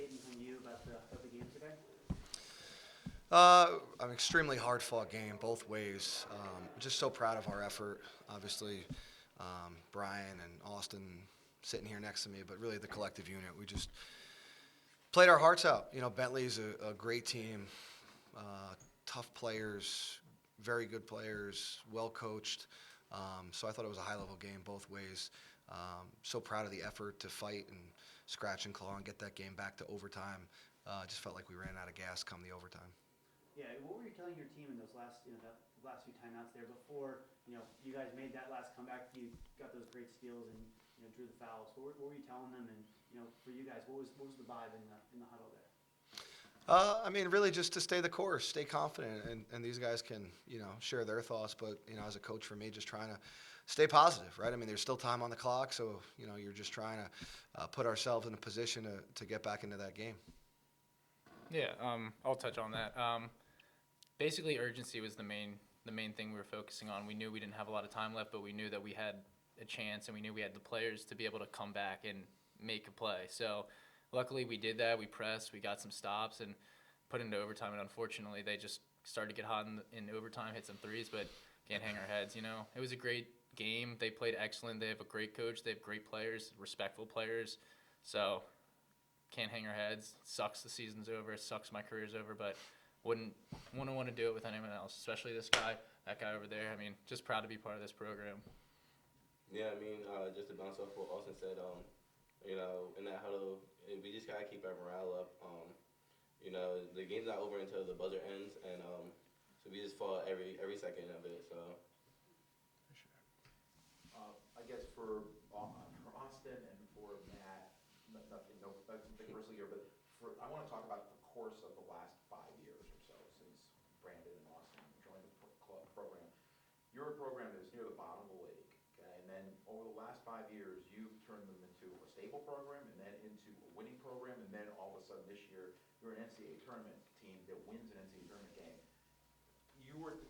statement from you about the game today? An extremely hard-fought game both ways. Just so proud of our effort. Obviously, Brian and Austin sitting here next to me, but really the collective unit. We just played our hearts out. You know, Bentley's a great team, tough players, very good players, well coached. So I thought it was a high-level game both ways. So proud of the effort to fight and scratch and claw and get that game back to overtime. Just felt like we ran out of gas come the overtime. Yeah, what were you telling your team in those that last few timeouts there before, you guys made that last comeback, you got those great steals and, drew the fouls. What were you telling them? And, for you guys, what was the vibe in the huddle there? I mean, really just to stay the course, stay confident, and these guys can, share their thoughts. But, as a coach for me, just trying to stay positive, right? I mean, there's still time on the clock, so, you're just trying to put ourselves in a position to get back into that game. Yeah, I'll touch on that. Basically, urgency was the main thing we were focusing on. We knew we didn't have a lot of time left, but we knew that we had a chance, and we knew we had the players to be able to come back and make a play. So luckily we did that. We pressed, we got some stops, and put into overtime. And unfortunately, they just started to get hot in overtime, hit some threes, but can't hang our heads. It was a great game. They played excellent. They have a great coach. They have great players, respectful players. So can't hang our heads. Sucks the season's over. Sucks my career's over, but wouldn't want to do it with anyone else, especially this guy, that guy over there. I mean, just proud to be part of this program. Yeah, I mean, just to bounce off what Austin said, in that huddle, we just gotta keep our morale up. The game's not over until the buzzer ends, and so we just fought every second of it. So. I guess for Austin and for Matt, nothing personally here, but I want to talk about the course of the last 5 years or so since Brandon and Austin joined the program. You're a program that is near the bottom of the league, okay? And then over the last 5 years, you've turned them into a stable program and then into a winning program, and then all of a sudden this year, you're an NCAA tournament team that wins an NCAA tournament game. You're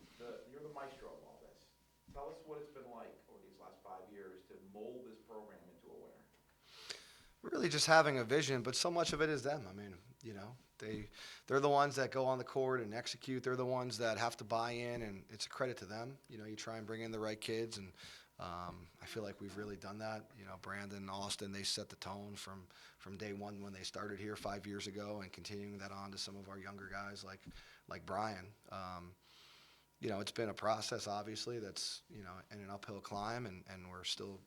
the maestro of all this. Tell us what it's been like over these last 5 years to mold this program into a winner. Really just having a vision, but so much of it is them. I mean, they're the ones that go on the court and execute. They're the ones that have to buy in, and it's a credit to them. You try and bring in the right kids, and I feel like we've really done that. Brandon, Austin, they set the tone from day one when they started here 5 years ago, and continuing that on to some of our younger guys like Brian. It's been a process, obviously, that's, in an uphill climb, and we're still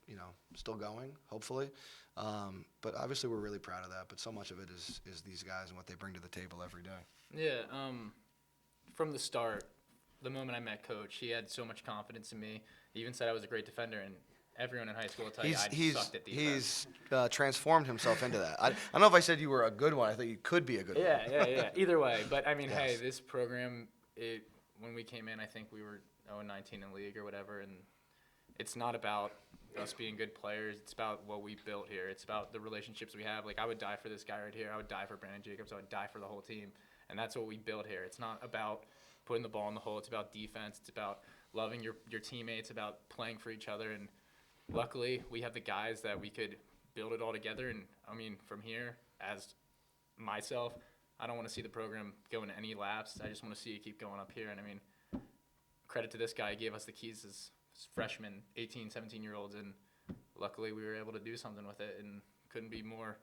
going, hopefully. But obviously we're really proud of that, but so much of it is these guys and what they bring to the table every day. Yeah, from the start, the moment I met Coach, he had so much confidence in me. He even said I was a great defender, and everyone in high school will tell you I sucked at defense. He's transformed himself into that. I don't know if I said you were a good one. I thought you could be a good one. Yeah. Either way, but I mean, Yes. Hey, this program, when we came in, I think we were 0-19 in league or whatever, and it's not about us being good players. It's about what we built here. It's about the relationships we have. Like, I would die for this guy right here. I would die for Brandon Jacobs. I would die for the whole team, and that's what we built here. It's not about putting the ball in the hole. It's about defense. It's about loving your teammates, about playing for each other, and luckily we have the guys that we could build it all together. And, I mean, from here, as myself, I don't want to see the program go in any laps. I just want to see it keep going up here. And, I mean, credit to this guy. He gave us the keys as freshmen, 18, 17-year-olds, and luckily we were able to do something with it, and couldn't be more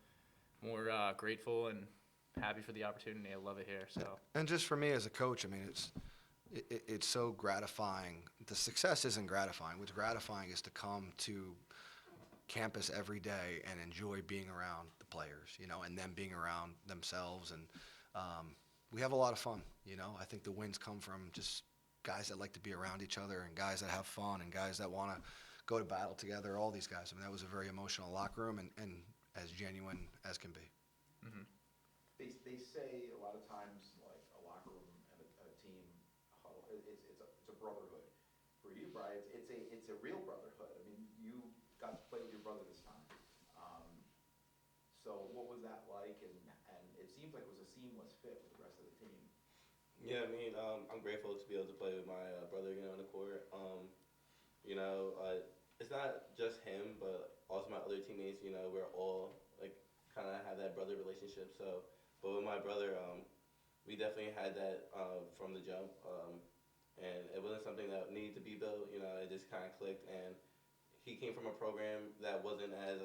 grateful and happy for the opportunity. I love it here. So. And just for me as a coach, I mean, it's so gratifying. The success isn't gratifying. What's gratifying is to come to campus every day and enjoy being around the players, and them being around themselves. And we have a lot of fun. I think the wins come from just guys that like to be around each other, and guys that have fun, and guys that want to go to battle together, all these guys. I mean, that was a very emotional locker room, and as genuine as can be. Mm-hmm. They say a lot of times, like, a locker room and a team huddle, it's a brotherhood. For you, Brian, it's a real brotherhood. I mean, you got to play with your brother this time. So what was that like? And it seems like it was a seamless fit with the rest of the team. Yeah, I mean, I'm grateful to be able to play with my brother again on the court. It's not just him, but also my other teammates. We're all kind of have that brother relationship. leadership. So, but with my brother, we definitely had that from the jump, and it wasn't something that needed to be built. You know, it just kind of clicked, and he came from a program that wasn't as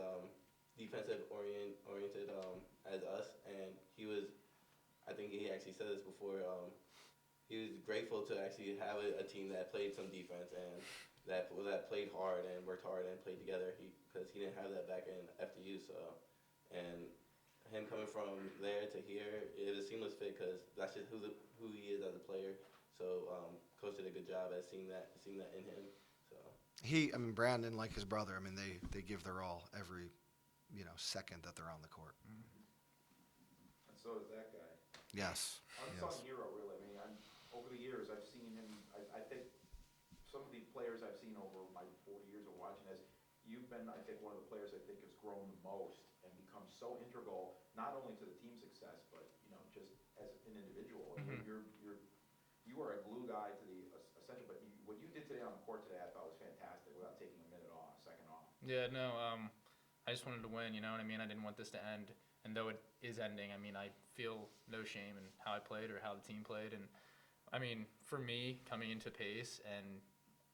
defensive oriented as us, and he was. I think he actually said this before. He was grateful to actually have a team that played some defense and that played hard and worked hard and played together. Because he didn't have that back in FDU. So, and him coming from there to here, it was a seamless fit because that's just who he is as a player. So, coach did a good job at seeing that in him. So Brandon, like his brother, they give their all every, second that they're on the court. And so is that guy. Yes. Unsung hero, really. I mean, over the years, I've seen him. I think some of the players I've seen over my 40 years of watching this, you've been, I think, one of the players I think has grown the most and become so integral, not only to the team success, but just as an individual. Mm-hmm. You are a glue guy to the essential. But what you did today on the court today, I thought was fantastic. Without taking a minute off, second off. Yeah, no, I just wanted to win, you know what I mean? I didn't want this to end. And though it is ending, I feel no shame in how I played or how the team played. And, for me, coming into Pace and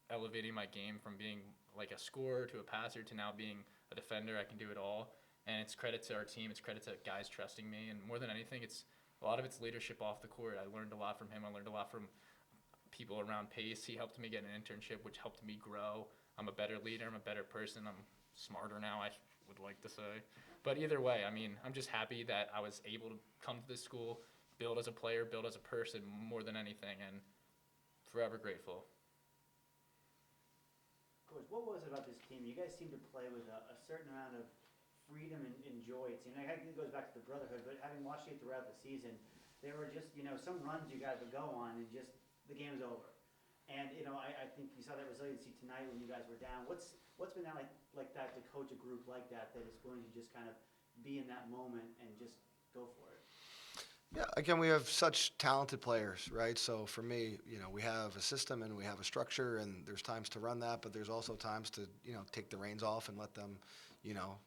elevating my game from being like a scorer to a passer to now being a defender, I can do it all. And it's credit to our team. It's credit to guys trusting me. And more than anything, a lot of it's leadership off the court. I learned a lot from him. I learned a lot from people around Pace. He helped me get an internship, which helped me grow. I'm a better leader. I'm a better person. I'm smarter now, I would like to say. But either way, I'm just happy that I was able to come to this school, build as a player, build as a person more than anything, and forever grateful. Coach, what was it about this team? You guys seem to play with a certain amount of freedom and joy. I think it goes back to the brotherhood, but having watched you throughout the season, there were just, some runs you guys would go on and just the game's over. And, I think you saw that resiliency tonight when you guys were down. What's been that like that to coach a group like that is willing to just kind of be in that moment and just go for it? Yeah, again, we have such talented players, right? So for me, we have a system and we have a structure, and there's times to run that, but there's also times to, take the reins off and let them,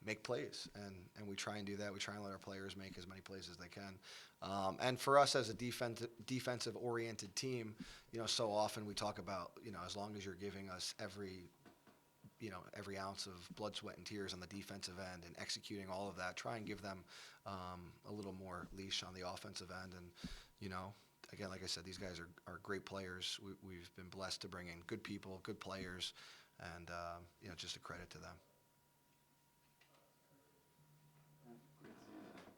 make plays. And we try and do that. We try and let our players make as many plays as they can. And for us as a defensive-oriented team, so often we talk about, as long as you're giving us every ounce of blood, sweat, and tears on the defensive end and executing all of that, try and give them a little more leash on the offensive end. And, again, like I said, these guys are great players. We've been blessed to bring in good people, good players, and, just a credit to them.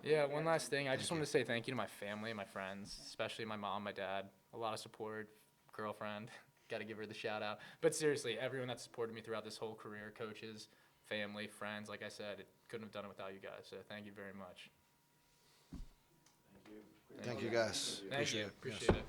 Yeah, one last thing. I just wanted to say thank you to my family and my friends, especially my mom, my dad. A lot of support, girlfriend. Got to give her the shout out. But seriously, everyone that supported me throughout this whole career, coaches, family, friends, like I said, couldn't have done it without you guys. So thank you very much. Thank you. Thank you, guys. Thank Appreciate you. it. Appreciate Yes. it.